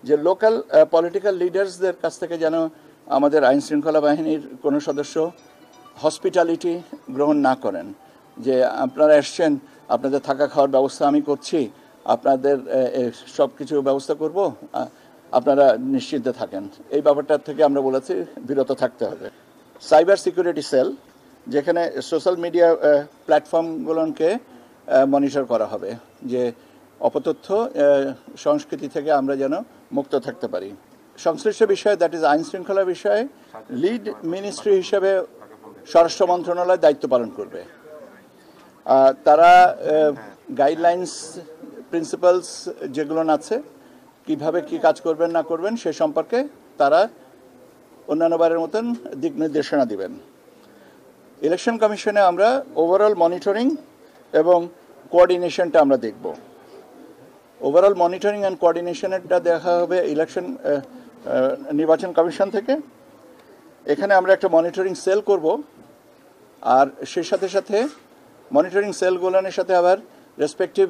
যে local political লিডার্সদের কাছ থেকে যেন আমাদের আইন শৃঙ্খলা বাহিনীর কোনো সদস্য হসপিটালিটি গ্রহণ না করেন, যে আপনারা এসছেন, আপনাদের থাকা খাওয়ার ব্যবস্থা আমি করছি, আপনাদের সব কিছু ব্যবস্থা করব, আপনারা নিশ্চিন্তে থাকেন, এই ব্যাপারটার থেকে আমরা বলেছি বিরত থাকতে হবে। সাইবার সিকিউরিটি সেল, যেখানে সোশ্যাল মিডিয়া প্ল্যাটফর্মগুলোকে মনিটর করা হবে, যে অপতথ্য সংস্কৃতি থেকে আমরা যেন মুক্ত থাকতে পারি। সংশ্লিষ্ট বিষয়ে, দ্যাট ইজ আইন শৃঙ্খলা বিষয়ে লিড মিনিস্ট্রি হিসেবে স্বরাষ্ট্র মন্ত্রণালয় দায়িত্ব পালন করবে। তারা গাইডলাইন্স, প্রিন্সিপালস যেগুলো আছে, কিভাবে কি কাজ করবেন না করবেন সে সম্পর্কে তারা অন্যান্যবারের মতন দিক নির্দেশনা দিবেন। ইলেকশন কমিশনে আমরা ওভারঅল মনিটরিং এবং কোঅর্ডিনেশনটা আমরা দেখব। ওভারঅল মনিটরিং অ্যান্ড কোঅর্ডিনেশনেরটা দেখা হবে নির্বাচন কমিশন থেকে। এখানে আমরা একটা মনিটরিং সেল করব, আর সেই সাথে সাথে মনিটরিং সেলগুলোর সাথে আবার রেসপেক্টিভ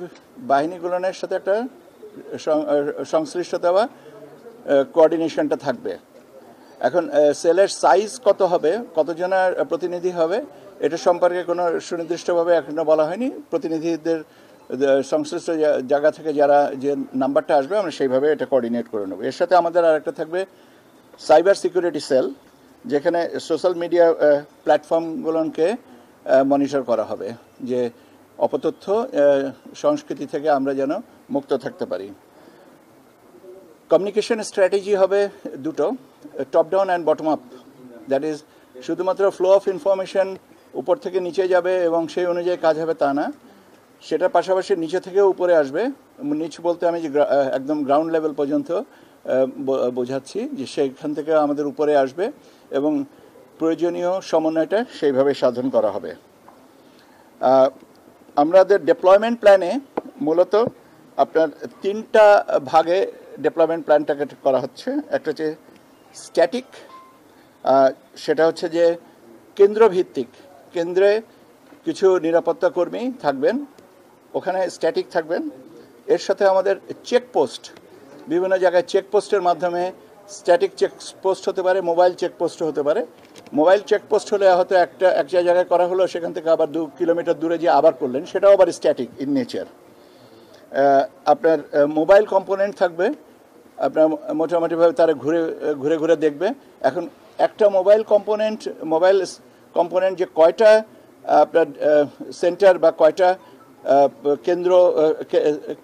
বাহিনীগুলোর সাথে একটা সংশ্লিষ্টতা বা কোঅর্ডিনেশনটা থাকবে। এখন সেলের সাইজ কত হবে, কতজনের প্রতিনিধি হবে, এটা সম্পর্কে কোনো সুনির্দিষ্টভাবে এখনো বলা হয়নি। প্রতিনিধিদের সংশ্লিষ্ট জায়গা থেকে যারা যে নাম্বারটা আসবে আমরা সেইভাবে এটা কোঅর্ডিনেট করে নেব। এর সাথে আমাদের আরেকটা থাকবে সাইবার সিকিউরিটি সেল, যেখানে সোশ্যাল মিডিয়া প্ল্যাটফর্মগুলোকে মনিটর করা হবে, যে অপতথ্য সংস্কৃতি থেকে আমরা যেন মুক্ত থাকতে পারি। কমিউনিকেশন স্ট্র্যাটেজি হবে দুটো, top down and bottom up. That is শুধুমাত্র ফ্লো অফ ইনফরমেশন উপর থেকে নিচে যাবে এবং সেই অনুযায়ী কাজ হবে তা না, সেটার পাশাপাশি নিচে থেকেও উপরে আসবে। নিচ বলতে আমি যে একদম গ্রাউন্ড লেভেল পর্যন্ত বোঝাচ্ছি, যে সেইখান থেকে আমাদের উপরে আসবে এবং প্রয়োজনীয় সমন্বয়টা সেইভাবে সাধন করা হবে। আমাদের ডেপ্লয়মেন্ট প্ল্যানে মূলত আপনার তিনটা ভাগে ডেপ্লয়মেন্ট প্ল্যানটাকে করা হচ্ছে। একটা হচ্ছে স্ট্যাটিক, সেটা হচ্ছে যে কেন্দ্রভিত্তিক, কেন্দ্রে কিছু নিরাপত্তা কর্মী থাকবেন, ওখানে স্ট্যাটিক থাকবেন। এর সাথে আমাদের চেকপোস্ট, বিভিন্ন জায়গায় চেকপোস্টের মাধ্যমে স্ট্যাটিক চেকপোস্ট হতে পারে, মোবাইল চেকপোস্ট হতে পারে। মোবাইল চেকপোস্ট হলে হয়তো একটা জায়গায় করা হলো, সেখান থেকে আবার 2 কিলোমিটার দূরে যে আবার করলেন, সেটাও আবার স্ট্যাটিক ইন নেচার। আপনার মোবাইল কম্পোনেন্ট থাকবে, আপনার মোটামুটিভাবে তারা ঘুরে ঘুরে দেখবে। এখন একটা মোবাইল কম্পোনেন্ট যে কয়টা আপনার সেন্টার বা কয়টা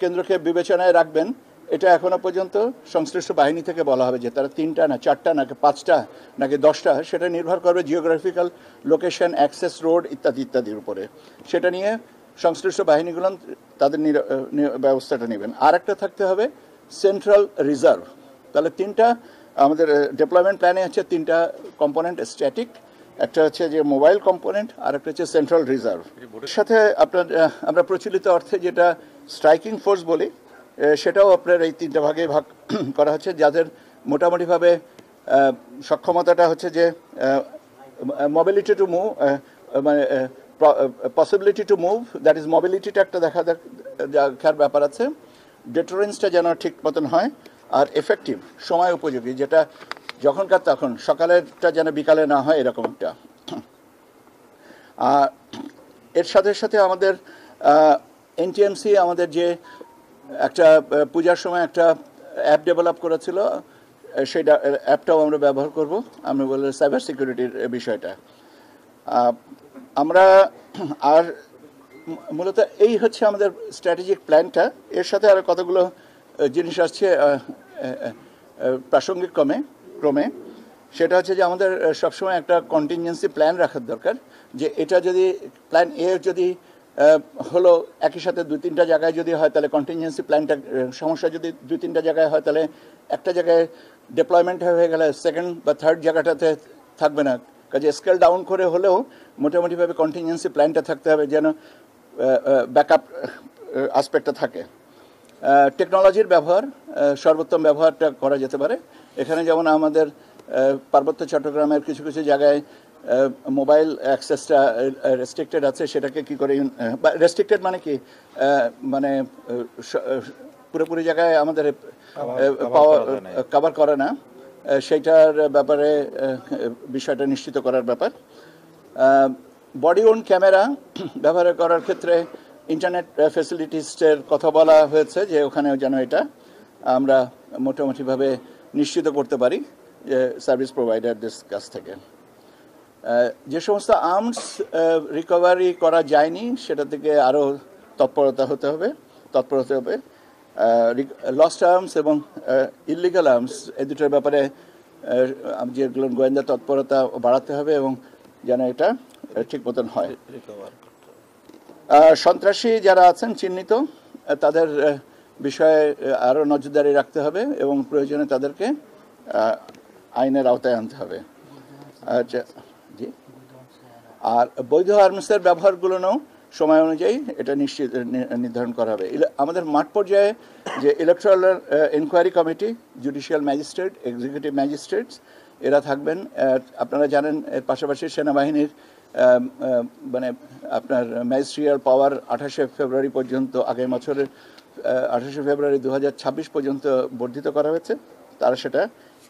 কেন্দ্রকে বিবেচনায় রাখবেন, এটা এখনো পর্যন্ত সংশ্লিষ্ট বাহিনী থেকে বলা হবে যে তারা 3টা না 4টা নাকি 5টা নাকি 10টা, সেটা নির্ভর করবে জিওগ্রাফিক্যাল লোকেশন, অ্যাক্সেস রোড ইত্যাদির উপরে। সেটা নিয়ে সংশ্লিষ্ট বাহিনীগুলো তাদের ব্যবস্থাটা নেবেন। আর একটা থাকতে হবে সেন্ট্রাল রিজার্ভ। তাহলে তিনটা আমাদের ডেপ্লয়মেন্ট প্ল্যানে হচ্ছে, তিনটা কম্পোনেন্ট স্ট্যাটিক, একটা হচ্ছে যে মোবাইল কম্পোনেন্ট, আর একটা হচ্ছে সেন্ট্রাল রিজার্ভ। এর সাথে আপনার আমরা প্রচলিত অর্থে যেটা স্ট্রাইকিং ফোর্স বলি, সেটাও আপনার এই তিনটা ভাগে ভাগ করা হচ্ছে, যাদের মোটামুটিভাবে সক্ষমতাটা হচ্ছে যে মোবিলিটি টু মুভ, মানে possibility to move, that is মোবিলিটিটা একটা দেখার ব্যাপার আছে। ডেটারেন্সটা যেন ঠিক মতন হয়, আর এফেক্টিভ, সময় উপযোগী, যেটা যখনকার তখন, সকালেরটা যেন বিকালে না হয় এরকমটা। আর এর সাথে সাথে আমাদের এনটিএমসি আমাদের যে একটা পূজার সময় একটা অ্যাপ ডেভেলপ করেছিল, সেটা অ্যাপটাও আমরা ব্যবহার করব। আমরা বলি সাইবার সিকিউরিটির বিষয়টা আমরা। আর মূলত এই হচ্ছে আমাদের স্ট্র্যাটেজিক প্ল্যানটা। এর সাথে আরও কতগুলো জিনিস আসছে প্রাসঙ্গিক ক্রমে। সেটা হচ্ছে যে আমাদের সবসময় একটা কন্টিনজেন্সি প্ল্যান রাখার দরকার, যে এটা যদি প্ল্যান এ যদি হলো একই সাথে 2-3টা জায়গায় যদি হয়, তাহলে কন্টিনজেন্সি প্ল্যানটা, সমস্যা যদি 2-3টা জায়গায় হয়, তাহলে একটা জায়গায় ডেপ্লয়মেন্ট হয়ে গেলে সেকেন্ড বা থার্ড জায়গাটাতে থাকবে না। কাজে স্কেল ডাউন করে হলেও মোটামুটিভাবে কন্টিনজেন্সি প্ল্যানটা থাকতে হবে, যেন ব্যাকআপ আসপেক্টটা থাকে। টেকনোলজির ব্যবহার, সর্বোত্তম ব্যবহারটা করা যেতে পারে। এখানে যেমন আমাদের পার্বত্য চট্টগ্রামের কিছু কিছু জায়গায় মোবাইল অ্যাক্সেসটা রেস্ট্রিক্টেড আছে, সেটাকে কি করে, রেস্ট্রিক্টেড মানে কি, মানে পুরোপুরি জায়গায় আমাদের কভার করে না, সেইটার ব্যাপারে বিষয়টা নিশ্চিত করার ব্যাপার। বডি ওন ক্যামেরা ব্যবহার করার ক্ষেত্রে ইন্টারনেট ফ্যাসিলিটিসের কথা বলা হয়েছে, যে ওখানে যেন এটা আমরা মোটামুটিভাবে নিশ্চিত করতে পারি যে সার্ভিস প্রোভাইডারদের কাছ থেকে। যে সমস্ত আর্মস রিকভারি করা যায়নি সেটা থেকে আরও তৎপরতা হতে হবে। লস্ট আর্মস এবং ইলিগাল আর্মস এই দুটোর ব্যাপারে যেগুলো গোয়েন্দা তৎপরতা বাড়াতে হবে এবং যেন এটা ঠিক মতন হয়। সন্ত্রাসী যারা আছেন চিহ্নিত, তাদের বিষয়ে আরও নজরদারি রাখতে হবে এবং প্রয়োজনে তাদেরকে আইনের আওতায় আনতে হবে। আচ্ছা, জি। আর বৈধ আর্মসের ব্যবহারগুলোও সময় অনুযায়ী এটা নির্ধারণ করা হবে। আমাদের মাঠ পর্যায়ে যে electoral inquiry committee, judicial magistrate, executive magistrates এরা থাকবেন। আপনারা জানেন এর পাশাপাশি সেনাবাহিনীর মানে আপনার ম্যাজিস্ট্রিয়াল পাওয়ার 28শে ফেব্রুয়ারি পর্যন্ত, আগামী বছরের 28শে ফেব্রুয়ারি 2026 পর্যন্ত বর্ধিত করা হয়েছে। তারা সেটা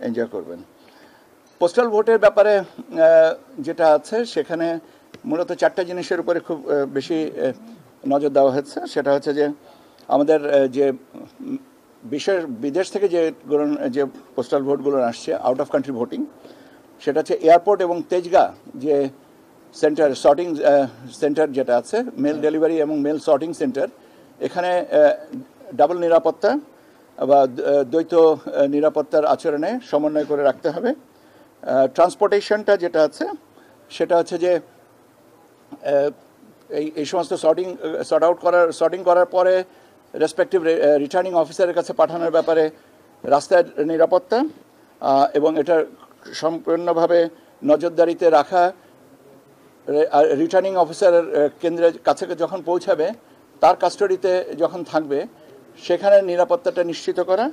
এনজয় করবেন। পোস্টাল ভোটের ব্যাপারে যেটা আছে সেখানে মূলত 4টা জিনিসের উপরে খুব বেশি নজর দেওয়া হয়েছে। সেটা হচ্ছে যে আমাদের যে বিদেশ থেকে যে পোস্টাল ভোটগুলো আসছে, আউট অফ কান্ট্রি ভোটিং, সেটা হচ্ছে এয়ারপোর্ট এবং তেজগাঁ যে সেন্টার, সর্টিং সেন্টার যেটা আছে, মেল ডেলিভারি এবং মেল সর্টিং সেন্টার, এখানে ডাবল নিরাপত্তা বা দ্বৈত নিরাপত্তার আচরণে সমন্বয় করে রাখতে হবে। ট্রান্সপোর্টেশনটা যেটা আছে সেটা হচ্ছে যে এই সমস্ত সর্টিং করার পরে রেসপেক্টিভ রিটার্নিং অফিসারের কাছে পাঠানোর ব্যাপারে রাস্তার নিরাপত্তা এবং এটা সম্পূর্ণভাবে নজরদারিতে রাখা। রিটার্নিং অফিসারের কেন্দ্রের কাছে যখন পৌঁছাবে, তার কাস্টডিতে যখন থাকবে, সেখানে নিরাপত্তাটা নিশ্চিত করা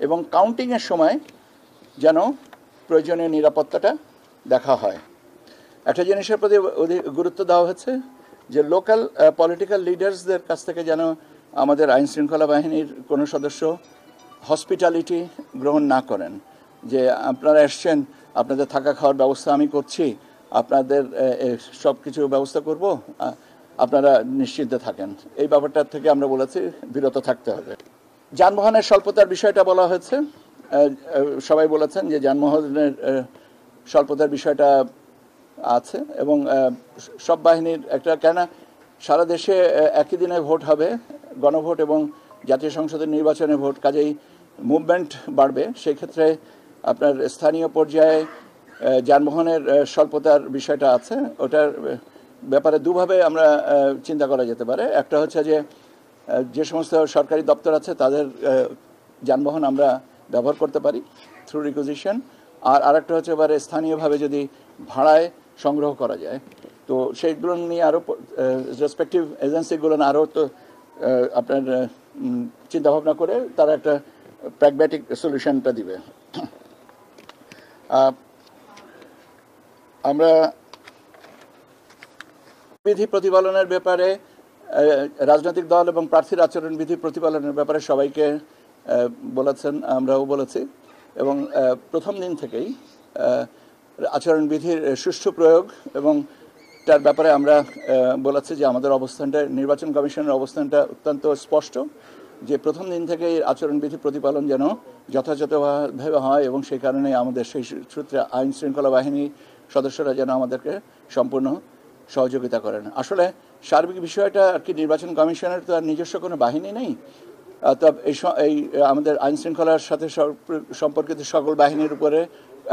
এবং কাউন্টিংয়ের সময় যেন প্রয়োজনীয় নিরাপত্তাটা দেখা হয়। একটা জিনিসের প্রতি গুরুত্ব দেওয়া হচ্ছে যে লোকাল পলিটিক্যাল লিডার্সদের কাছ থেকে যেন আমাদের আইন শৃঙ্খলা বাহিনীর কোনো সদস্য হসপিটালিটি গ্রহণ না করেন, যে আপনারা এসছেন, আপনাদের থাকা খাওয়ার ব্যবস্থা আমি করছি, আপনাদের সব কিছু ব্যবস্থা করব, আপনারা নিশ্চিন্তে থাকেন। এই ব্যাপারটার থেকে আমরা বলেছি বিরত থাকতে হবে। যানবাহনের স্বল্পতার বিষয়টা বলা হয়েছে। সবাই বলেছেন যে যানবাহনের স্বল্পতার বিষয়টা আছে এবং সব বাহিনীর একটা, কেন সারা দেশে একই দিনে ভোট হবে, গণভোট এবং জাতীয় সংসদের নির্বাচনে ভোট, কাজেই মুভমেন্ট বাড়বে। সেই ক্ষেত্রে আপনার স্থানীয় পর্যায়ে যানবাহনের স্বল্পতার বিষয়টা আছে। ওটার ব্যাপারে দুভাবে আমরা চিন্তা করা যেতে পারে। একটা হচ্ছে যে সমস্ত সরকারি দপ্তর আছে তাদের যানবাহন আমরা ব্যবহার করতে পারি থ্রু রিকুইজিশন, আর আরেকটা হচ্ছে এবারে স্থানীয়ভাবে যদি ভাড়ায় সংগ্রহ করা যায়, তো সেইগুলো নিয়ে আরও রেসপেক্টিভ এজেন্সিগুলো আরও তো আপনার চিন্তাভাবনা করে তারা একটা প্র্যাগম্যাটিক সলিউশনটা দিবে। আমরা বিধি প্রতিপালনের ব্যাপারে, রাজনৈতিক দল এবং প্রার্থীর আচরণবিধি প্রতিপালনের ব্যাপারে সবাইকে বলেছেন, আমরাও বলেছি, এবং প্রথম দিন থেকেই আচরণবিধির সুষ্ঠু প্রয়োগ এবং তার ব্যাপারে আমরা বলেছি যে আমাদের অবস্থানটা, নির্বাচন কমিশনের অবস্থানটা অত্যন্ত স্পষ্ট, যে প্রথম দিন থেকেই আচরণবিধি প্রতিপালন যেন যথাযথভাবে হয় এবং সেই কারণে আমাদের সেই সূত্রে আইন শৃঙ্খলা বাহিনী সদস্যরা যেন আমাদেরকে সম্পূর্ণ সহযোগিতা করেন। আসলে সার্বিক বিষয়টা আর কি, নির্বাচন কমিশনের তো আর নিজস্ব কোনো বাহিনী নেই, তবে এই আমাদের আইন শৃঙ্খলার সাথে সম্পর্কিত সকল বাহিনীর উপরে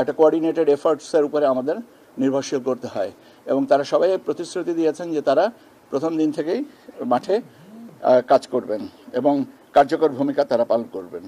একটা কোঅর্ডিনেটেড এফার্টসের উপরে আমাদের নির্ভরশীল করতে হয় এবং তারা সবাই প্রতিশ্রুতি দিয়েছেন যে তারা প্রথম দিন থেকেই মাঠে কাজ করবেন এবং কার্যকর ভূমিকা তারা পালন করবেন।